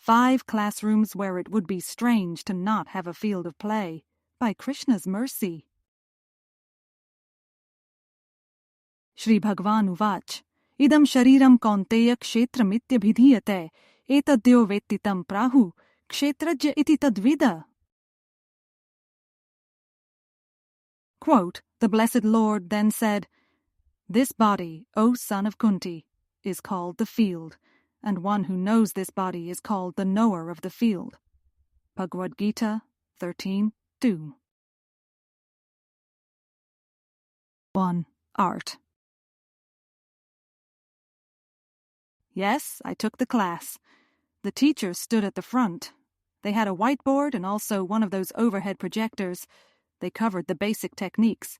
5 classrooms where it would be strange to not have a field of play, by Krishna's mercy. Shri Bhagavan Uvach, Idam Shariram Kaunteya Kshetramityabhidhiyate, Etadyo Vettitam Prahu, Kshetrajya iti tadvida. Quote, the Blessed Lord then said, This body, O son of Kunti, is called the field, and one who knows this body is called the knower of the field. Bhagavad-gita 13:2. 1. Art. Yes, I took the class. The teacher stood at the front. They had a whiteboard and also one of those overhead projectors. They covered the basic techniques: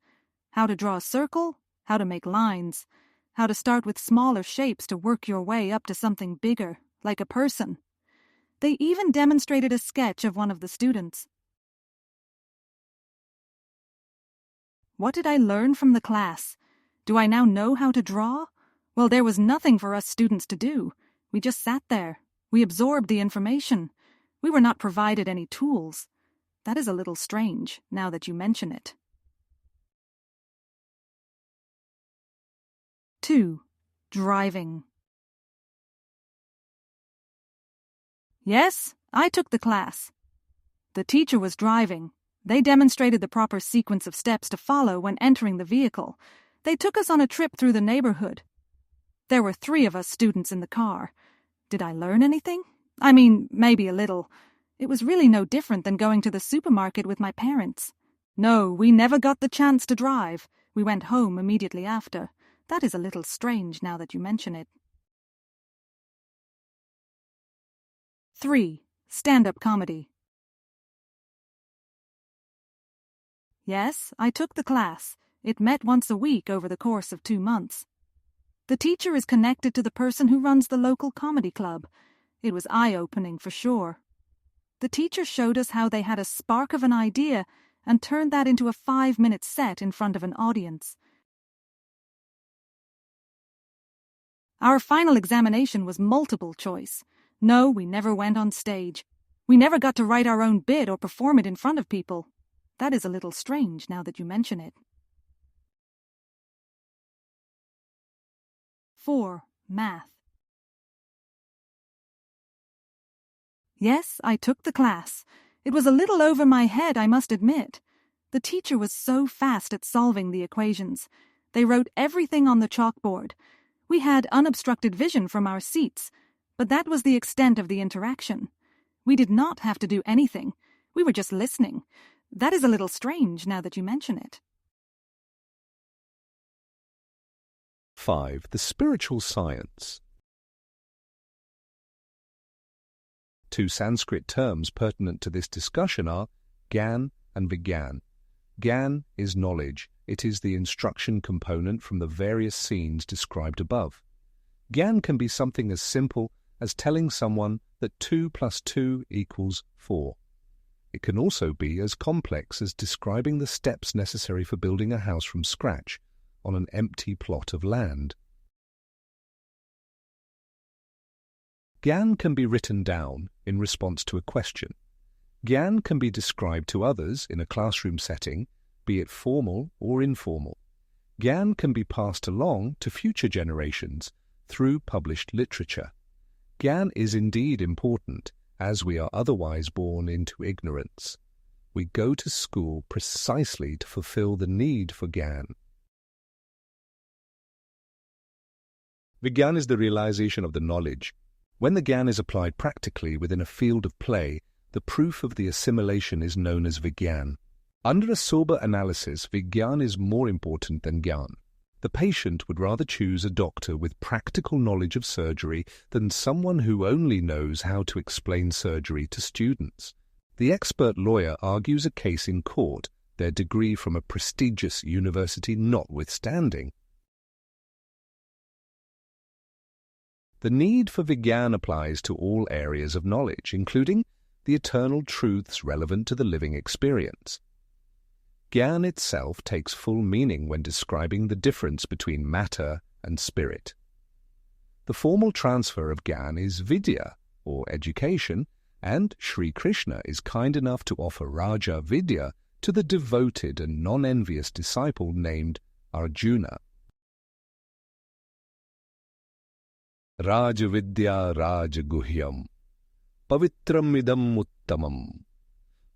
how to draw a circle, how to make lines, how to start with smaller shapes to work your way up to something bigger, like a person. They even demonstrated a sketch of one of the students. What did I learn from the class? Do I now know how to draw? Well, there was nothing for us students to do. We just sat there. We absorbed the information. We were not provided any tools. That is a little strange, now that you mention it. 2. Driving. Yes, I took the class. The teacher was driving. They demonstrated the proper sequence of steps to follow when entering the vehicle. They took us on a trip through the neighborhood. There were 3 of us students in the car. Did I learn anything? I mean, maybe a little. It was really no different than going to the supermarket with my parents. No, we never got the chance to drive. We went home immediately after. That is a little strange now that you mention it. 3. Stand-up comedy. Yes, I took the class. It met once a week over the course of 2 months. The teacher is connected to the person who runs the local comedy club. It was eye-opening for sure. The teacher showed us how they had a spark of an idea and turned that into a 5-minute set in front of an audience. Our final examination was multiple choice. No, we never went on stage. We never got to write our own bit or perform it in front of people. That is a little strange now that you mention it. 4. Math. Yes, I took the class. It was a little over my head, I must admit. The teacher was so fast at solving the equations. They wrote everything on the chalkboard. We had unobstructed vision from our seats, but that was the extent of the interaction. We did not have to do anything. We were just listening. That is a little strange now that you mention it. 5. The spiritual science. 2 Sanskrit terms pertinent to this discussion are Gyan and Vigyan. Gyan is knowledge. It is the instruction component from the various scenes described above. Gyan can be something as simple as telling someone that 2 + 2 = 4. It can also be as complex as describing the steps necessary for building a house from scratch on an empty plot of land. Gyan can be written down in response to a question. Gyan can be described to others in a classroom setting, be it formal or informal. Gyan can be passed along to future generations through published literature. Gyan is indeed important, as we are otherwise born into ignorance. We go to school precisely to fulfill the need for Gyan. Vigyan is the realization of the knowledge. When the Gyan is applied practically within a field of play, the proof of the assimilation is known as Vigyan. Under a sober analysis, Vigyan is more important than Gyan. The patient would rather choose a doctor with practical knowledge of surgery than someone who only knows how to explain surgery to students. The expert lawyer argues a case in court, their degree from a prestigious university notwithstanding. The need for Vigyan applies to all areas of knowledge, including the eternal truths relevant to the living experience. Gyan itself takes full meaning when describing the difference between matter and spirit. The formal transfer of Gyan is vidya, or education, and Sri Krishna is kind enough to offer Raja Vidya to the devoted and non-envious disciple named Arjuna. Raja Vidya Raja Guhyam Pavitram Idam Uttamam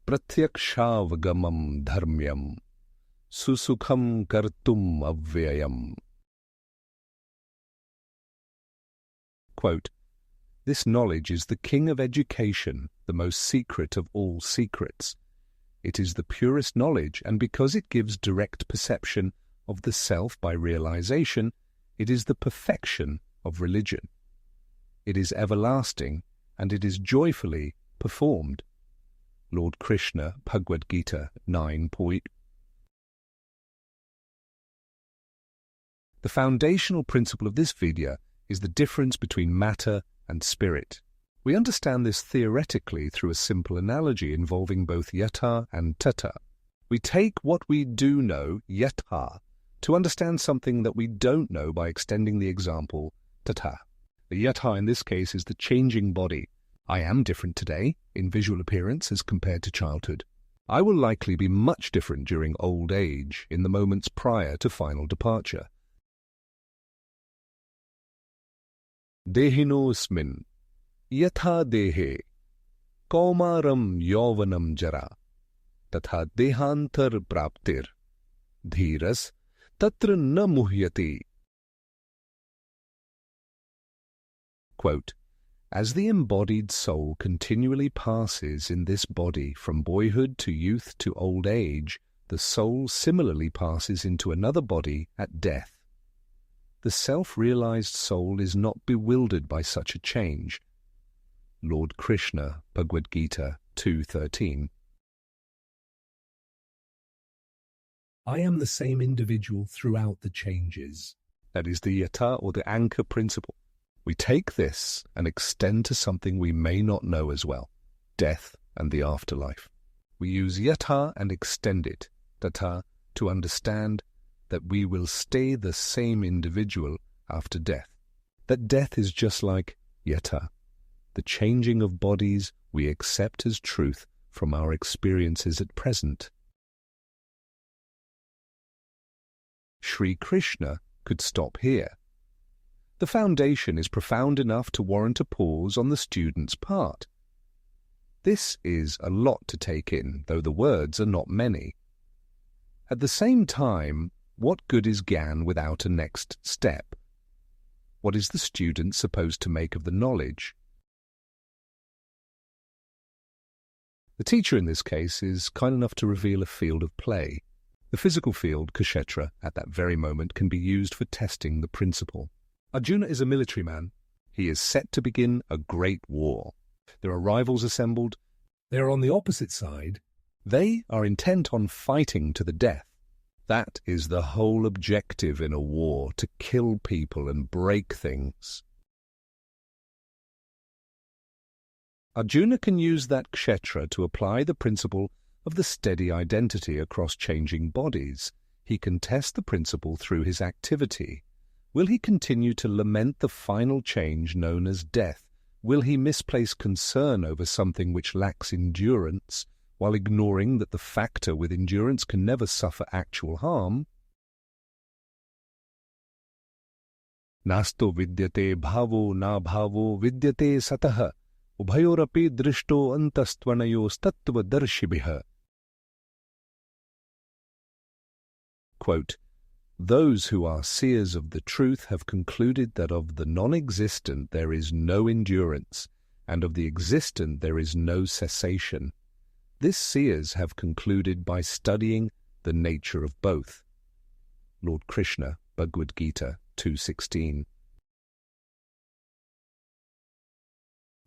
Pratyakshaavagamam Dharmyam Susukham Kartum Avyayam. Quote, "This knowledge is the king of education, the most secret of all secrets. It is the purest knowledge, and because it gives direct perception of the self by realization, it is the perfection of religion. It is everlasting, and it is joyfully performed." Lord Krishna, Bhagavad-gita 9. The foundational principle of this Vidya is the difference between matter and spirit. We understand this theoretically through a simple analogy involving both yatha and tata. We take what we do know, yatha, to understand something that we don't know by extending the example tata. The yatha in this case is the changing body. I am different today in visual appearance as compared to childhood. I will likely be much different during old age, in the moments prior to final departure. Dehinosmin yatha dehe kaumaram yauvanam jara tatha dehantar praptir dhiras tatra na muhyati. Quote, "As the embodied soul continually passes in this body from boyhood to youth to old age, the soul similarly passes into another body at death. The self-realized soul is not bewildered by such a change." Lord Krishna, Bhagavad-gita 2:13. I am the same individual throughout the changes. That is the yatha or the anchor principle. We take this and extend to something we may not know as well, death and the afterlife. We use yatha and extend it, tata, to understand that we will stay the same individual after death. That death is just like yatha, the changing of bodies we accept as truth from our experiences at present. Sri Krishna could stop here. The foundation is profound enough to warrant a pause on the student's part. This is a lot to take in, though the words are not many. At the same time, what good is Gyan without a next step? What is the student supposed to make of the knowledge? The teacher in this case is kind enough to reveal a field of play. The physical field, kshetra, at that very moment can be used for testing the principle. Arjuna is a military man. He is set to begin a great war. There are rivals assembled. They are on the opposite side. They are intent on fighting to the death. That is the whole objective in a war, to kill people and break things. Arjuna can use that kshetra to apply the principle of the steady identity across changing bodies. He can test the principle through his activity. Will he continue to lament the final change known as death? Will he misplace concern over something which lacks endurance, while ignoring that the factor with endurance can never suffer actual harm? Nasto vidyate bhavo na bhavo vidyate satah ubhayorapi drishto antastvanayos tattva darshibhiha. Quote, "Those who are seers of the truth have concluded that of the non-existent there is no endurance, and of the existent there is no cessation. This seers have concluded by studying the nature of both." Lord Krishna, Bhagavad-gita 2:16.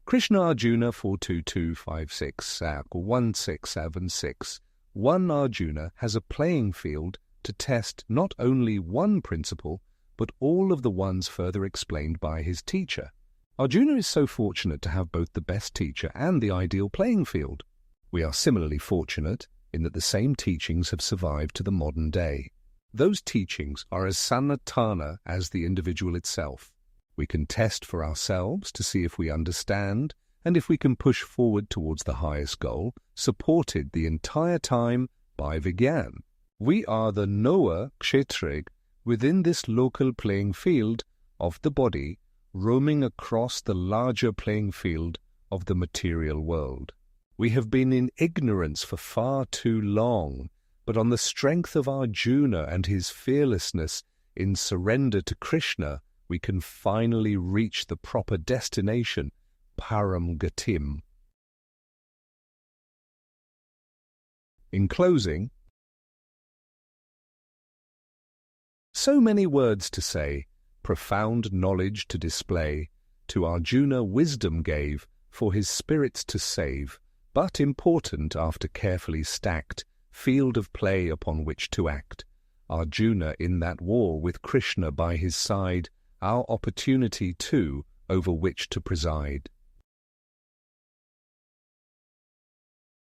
Krishna Arjuna 42256 1676. One Arjuna has a playing field to test not only one principle, but all of the ones further explained by his teacher. Arjuna is so fortunate to have both the best teacher and the ideal playing field. We are similarly fortunate in that the same teachings have survived to the modern day. Those teachings are as sanatana as the individual itself. We can test for ourselves to see if we understand and if we can push forward towards the highest goal, supported the entire time by Vigyan. We are the knower kshetrig within this local playing field of the body, roaming across the larger playing field of the material world. We have been in ignorance for far too long, but on the strength of Arjuna and his fearlessness in surrender to Krishna, we can finally reach the proper destination, Param Gatim. In closing, so many words to say, profound knowledge to display, to Arjuna wisdom gave, for his spirits to save, but important after carefully stacked, field of play upon which to act. Arjuna in that war with Krishna by his side, our opportunity too over which to preside.